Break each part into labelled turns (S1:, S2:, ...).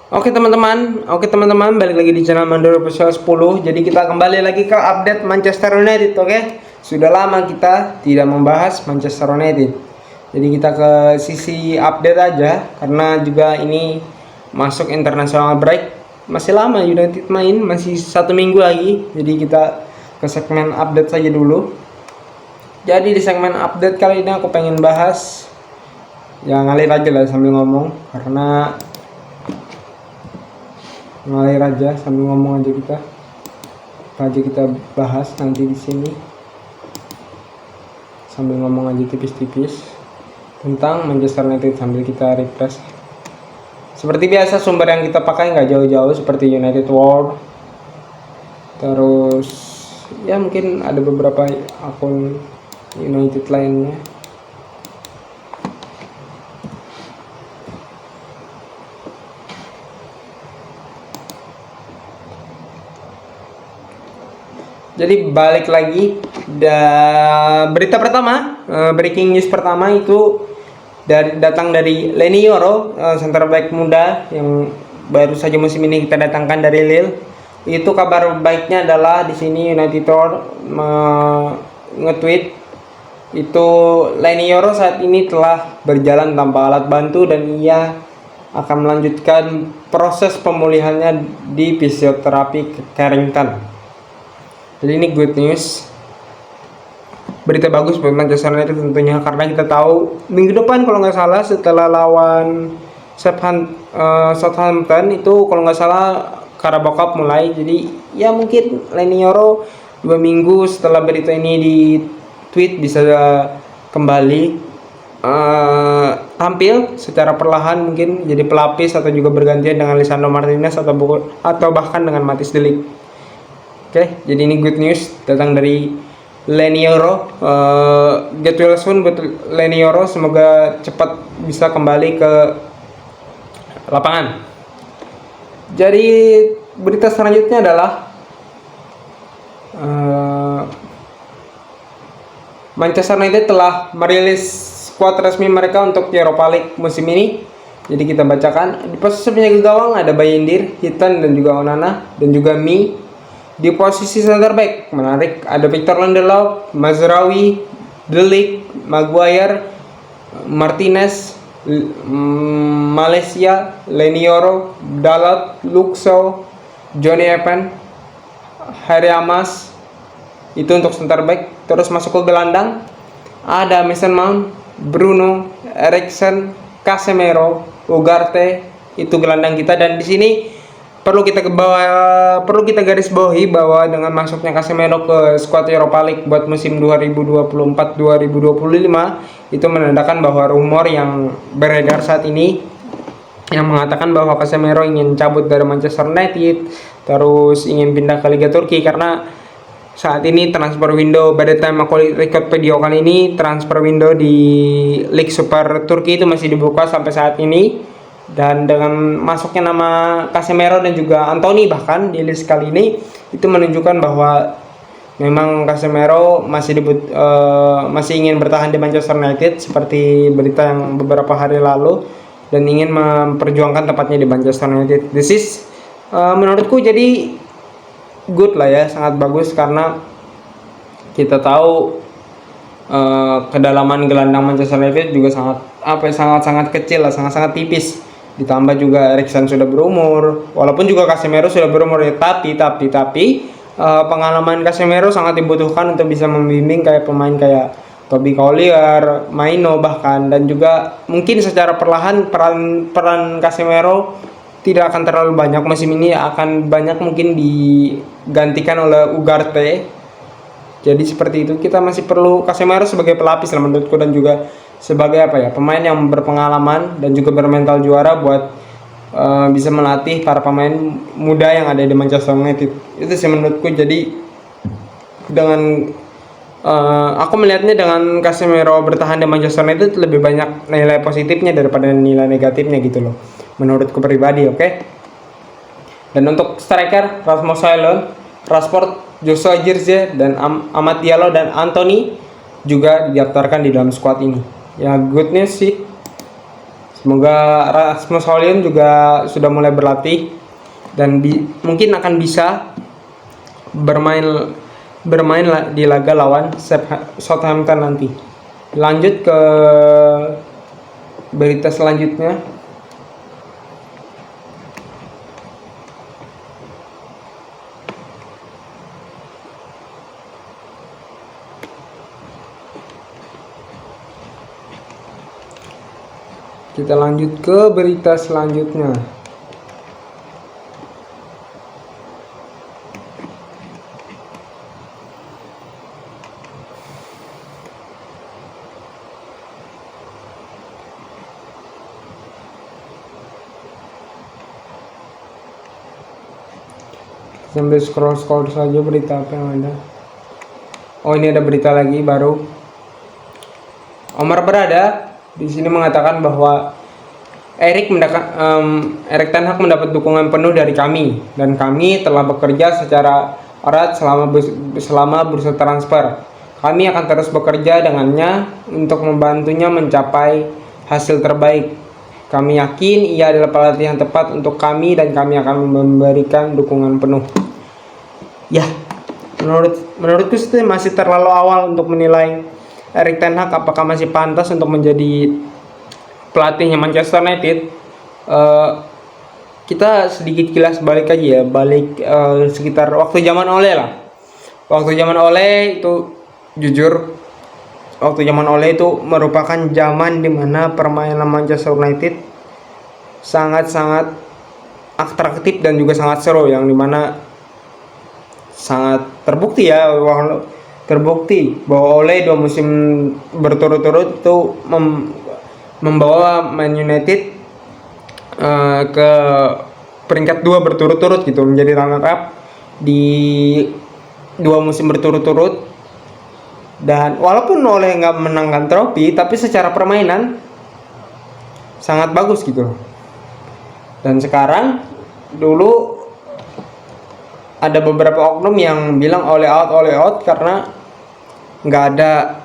S1: Oke teman-teman, balik lagi di channel Mandor Official 10. Jadi kita kembali lagi ke update Manchester United, oke? Sudah lama kita tidak membahas Manchester United. Jadi kita ke sisi update aja, karena juga ini masuk international break. Masih lama United main, masih 1 minggu lagi. Jadi kita ke segmen update saja dulu. Jadi di segmen update kali ini aku pengen bahas, ya ngalir aja lah sambil ngomong, karena ngalir aja sambil ngomong aja kita. Apa aja kita bahas nanti di sini. Sambil ngomong aja tipis-tipis tentang Manchester United sambil kita refresh. Seperti biasa sumber yang kita pakai nggak jauh-jauh seperti United World. Terus ya mungkin ada beberapa akun United lainnya. Jadi balik lagi, berita pertama, breaking news pertama itu datang dari Leny Yoro, center back muda yang baru saja musim ini kita datangkan dari Lille. Itu kabar baiknya adalah di sini United nge-tweet itu Leny Yoro saat ini telah berjalan tanpa alat bantu dan ia akan melanjutkan proses pemulihannya di fisioterapi Carrington. Jadi ini good news, berita bagus buat Manchester United tentunya, karena kita tahu minggu depan kalau nggak salah setelah lawan Southampton itu kalau nggak salah Carabao Cup mulai. Jadi ya mungkin Leny Yoro 2 minggu setelah berita ini di tweet bisa kembali tampil secara perlahan, mungkin jadi pelapis atau juga bergantian dengan Lisandro Martinez atau bahkan dengan Matthijs de Ligt. Oke, jadi ini good news datang dari Leny Yoro. Get well soon buat Leny Yoro, semoga cepat bisa kembali ke lapangan. Jadi berita selanjutnya adalah Manchester United telah merilis skuad resmi mereka untuk Europa League musim ini. Jadi kita bacakan, di posisi penjaga gawang ada Bayindir, Hitan dan juga Onana dan juga Mi. Di posisi center back menarik ada Victor Lindelof, Mazraoui, De Ligt, Maguire, Martinez, Malaysia, Leny Yoro, Dalot, Luke Shaw, Johnny Evans, Harry Amas. Itu untuk center back. Terus masuk ke gelandang ada Mason Mount, Bruno, Eriksen, Casemiro, Ugarte. Itu gelandang kita, dan di sini perlu kita garis bawahi bahwa dengan masuknya Casemiro ke skuad Europa League buat musim 2024-2025 itu menandakan bahwa rumor yang beredar saat ini yang mengatakan bahwa Casemiro ingin cabut dari Manchester United terus ingin pindah ke Liga Turki, karena saat ini transfer window, pada time aku record video kali ini, transfer window di League Super Turki itu masih dibuka sampai saat ini. Dan dengan masuknya nama Casemiro dan juga Anthony bahkan di list kali ini, itu menunjukkan bahwa memang Casemiro masih ingin bertahan di Manchester United seperti berita yang beberapa hari lalu, dan ingin memperjuangkan tempatnya di Manchester United. This is menurutku jadi good lah ya, sangat bagus, karena kita tahu kedalaman gelandang Manchester United juga sangat kecil lah, sangat tipis. Ditambah juga Eriksen sudah berumur, walaupun juga Casemiro sudah berumur ya, tapi pengalaman Casemiro sangat dibutuhkan untuk bisa membimbing kayak pemain kayak Toby Collier, Maino bahkan, dan juga mungkin secara perlahan peran Casemiro tidak akan terlalu banyak musim ini, akan banyak mungkin digantikan oleh Ugarte. Jadi seperti itu, kita masih perlu Casemiro sebagai pelapis lah menurutku, dan juga sebagai pemain yang berpengalaman dan juga bermental juara buat bisa melatih para pemain muda yang ada di Manchester United. Itu sih menurutku. Jadi dengan aku melihatnya dengan Casemiro bertahan di Manchester United lebih banyak nilai positifnya daripada nilai negatifnya gitu loh, menurutku pribadi. Oke. Dan untuk striker Rasmus Højlund, Rashford, Joshua Zirkzee dan Amad Diallo dan Anthony juga didaftarkan di dalam skuad ini. Ya good news sih, Semoga Rasmus Højlund juga sudah mulai berlatih dan mungkin akan bisa bermain di laga lawan Southampton nanti. Lanjut ke berita selanjutnya. Kita lanjut ke berita selanjutnya. Sambil scroll saja berita apa yang ada. Oh, ini ada berita lagi baru. Omar Berada di sini mengatakan bahwa Erik Ten Hag mendapat dukungan penuh dari kami dan kami telah bekerja secara erat selama bursa transfer. Kami akan terus bekerja dengannya untuk membantunya mencapai hasil terbaik. Kami yakin ia adalah pelatih yang tepat untuk kami dan kami akan memberikan dukungan penuh. Ya, menurutku itu masih terlalu awal untuk menilai Erik Ten Hag apakah masih pantas untuk menjadi pelatihnya Manchester United. Kita sedikit kilas balik aja ya, sekitar waktu zaman Ole lah. Waktu zaman Ole itu jujur, waktu zaman Ole itu merupakan zaman dimana permainan Manchester United sangat-sangat atraktif dan juga sangat seru, yang dimana sangat terbukti bahwa Ole 2 musim berturut-turut itu membawa Man United ke peringkat 2 berturut-turut gitu, menjadi runner up di 2 musim berturut-turut. Dan walaupun Ole nggak menangkan trofi, tapi secara permainan sangat bagus gitu. Dan sekarang, dulu ada beberapa oknum yang bilang Ole out karena nggak ada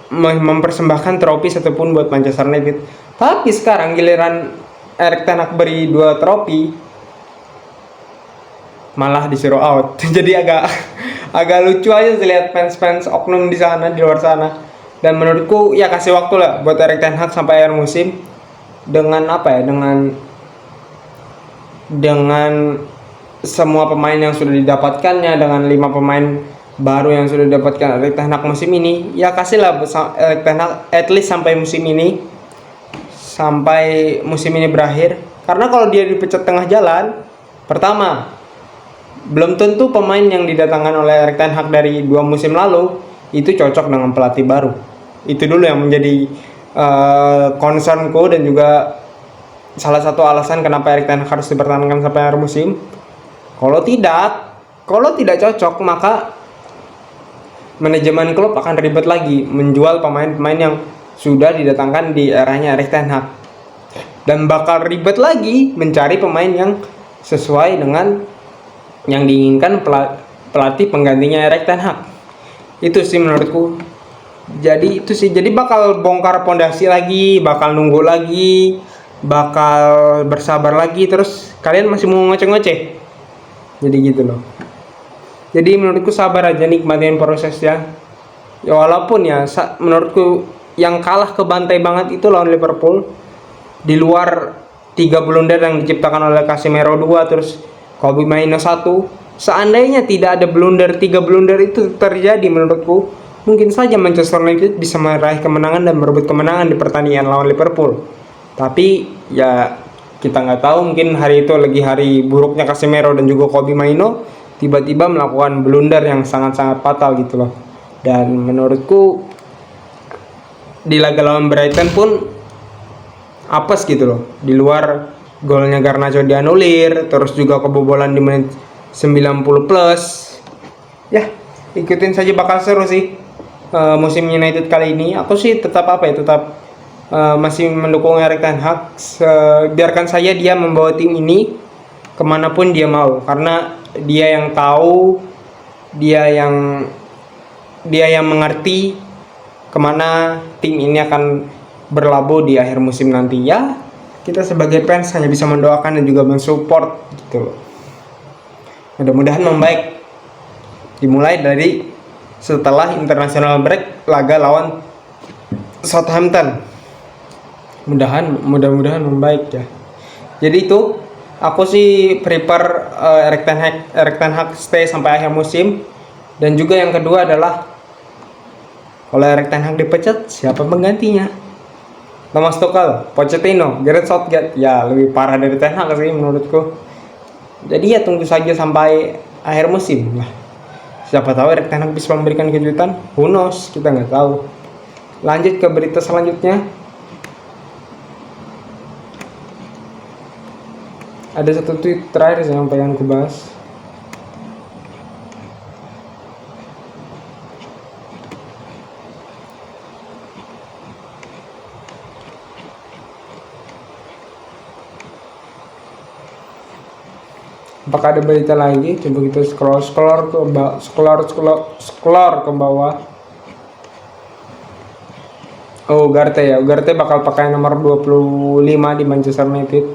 S1: mempersembahkan trofi satupun buat Manchester United. Tapi sekarang giliran Erik Ten Hag beri 2 trofi, malah disuruh out. Jadi agak lucu aja sih lihat fans oknum di luar sana. Dan menurutku ya kasih waktu lah buat Erik Ten Hag sampai akhir musim dengan dengan semua pemain yang sudah didapatkannya, dengan 5 pemain baru yang sudah didapatkan Erik Ten Hag musim ini. Ya kasihlah Erik Ten Hag at least sampai musim ini berakhir. Karena kalau dia dipecat tengah jalan, pertama, belum tentu pemain yang didatangkan oleh Erik Ten Hag dari 2 musim lalu itu cocok dengan pelatih baru. Itu dulu yang menjadi concernku, dan juga salah satu alasan kenapa Erik Ten Hag harus dipertahankan sampai akhir musim. Kalau tidak cocok, maka manajemen klub akan ribet lagi menjual pemain-pemain yang sudah didatangkan di eranya Erik Ten Hag, dan bakal ribet lagi mencari pemain yang sesuai dengan yang diinginkan pelatih penggantinya Erik Ten Hag. Itu sih menurutku. Jadi bakal bongkar pondasi lagi, bakal nunggu lagi, bakal bersabar lagi, terus kalian masih mau ngoceh-ngoceh. Jadi gitu loh. Jadi menurutku sabar aja, nikmatin prosesnya. Ya walaupun ya menurutku yang kalah ke bantai banget itu lawan Liverpool. Di luar 3 blunder yang diciptakan oleh Casemiro 2, terus Kobbie Mainoo 1. Seandainya tidak ada 3 blunder itu terjadi, menurutku mungkin saja Manchester United bisa meraih kemenangan dan merebut kemenangan di pertandingan lawan Liverpool. Tapi ya kita nggak tahu, mungkin hari itu lagi hari buruknya Casemiro dan juga Kobbie Mainoo, tiba-tiba melakukan blunder yang sangat-sangat fatal gitu loh. Dan menurutku di laga lawan Brighton pun apes gitu loh. Di luar golnya Garnacho dianulir, terus juga kebobolan di menit 90 plus. Ya, ikutin saja, bakal seru sih musim United kali ini. Aku sih tetap masih mendukung Erik Ten Hag. Biarkan saja dia membawa tim ini kemanapun dia mau, karena dia yang tahu, dia yang mengerti kemana tim ini akan berlabuh di akhir musim nanti. Ya kita sebagai fans hanya bisa mendoakan dan juga mensupport gitu loh. Mudah-mudahan membaik. Dimulai dari setelah international break laga lawan Southampton. Mudah-mudahan membaik ya. Jadi itu aku sih prepare Erik ten Hag stay sampai akhir musim. Dan juga yang kedua adalah kalau Erik ten Hag dipecat, siapa penggantinya? Thomas Tuchel, Pochettino, Gareth Southgate, ya lebih parah dari ten Hag sih menurutku. Jadi ya tunggu saja sampai akhir musim lah. Siapa tahu Erik ten Hag bisa memberikan kejutan. Who knows? Kita nggak tahu. Lanjut ke berita selanjutnya. Ada satu tweet terakhir yang pengen aku bahas. Apakah ada berita lagi? Coba kita scroll ke bawah. Oh, Ugarte bakal pakai nomor 25 di Manchester United.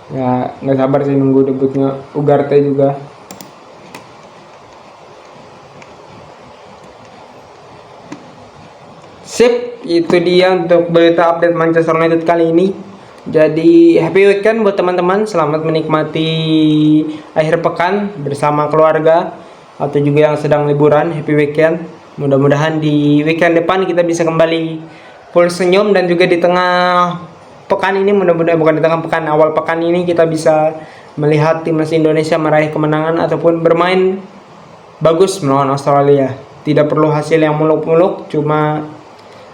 S1: Ya, nggak sabar sih nunggu debutnya Ugarte juga. Sip, itu dia untuk berita update Manchester United kali ini. Jadi happy weekend buat teman-teman, selamat menikmati akhir pekan bersama keluarga atau juga yang sedang liburan. Happy weekend, mudah-mudahan di weekend depan kita bisa kembali full senyum, dan juga di tengah pekan ini, mudah-mudahan bukan di tengah pekan, awal pekan ini kita bisa melihat timnas Indonesia meraih kemenangan ataupun bermain bagus melawan Australia. Tidak perlu hasil yang muluk-muluk, cuma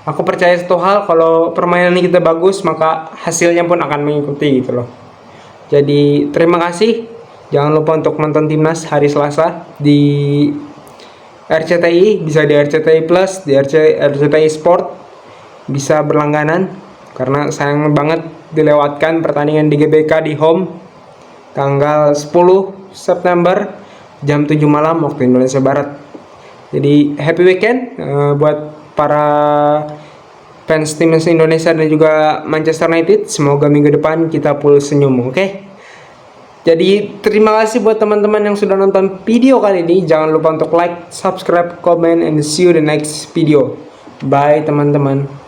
S1: aku percaya satu hal, kalau permainan kita bagus maka hasilnya pun akan mengikuti gitu loh. Jadi terima kasih. Jangan lupa untuk nonton timnas hari Selasa di RCTI, bisa di RCTI Plus, di RCTI Sport, bisa berlangganan karena sayang banget dilewatkan pertandingan di GBK di home tanggal 10 September jam 7 malam waktu Indonesia Barat. Jadi happy weekend buat para fans timnas Indonesia dan juga Manchester United. Semoga minggu depan kita full senyum, oke? Jadi terima kasih buat teman-teman yang sudah nonton video kali ini. Jangan lupa untuk like, subscribe, comment, and see you the next video. Bye teman-teman.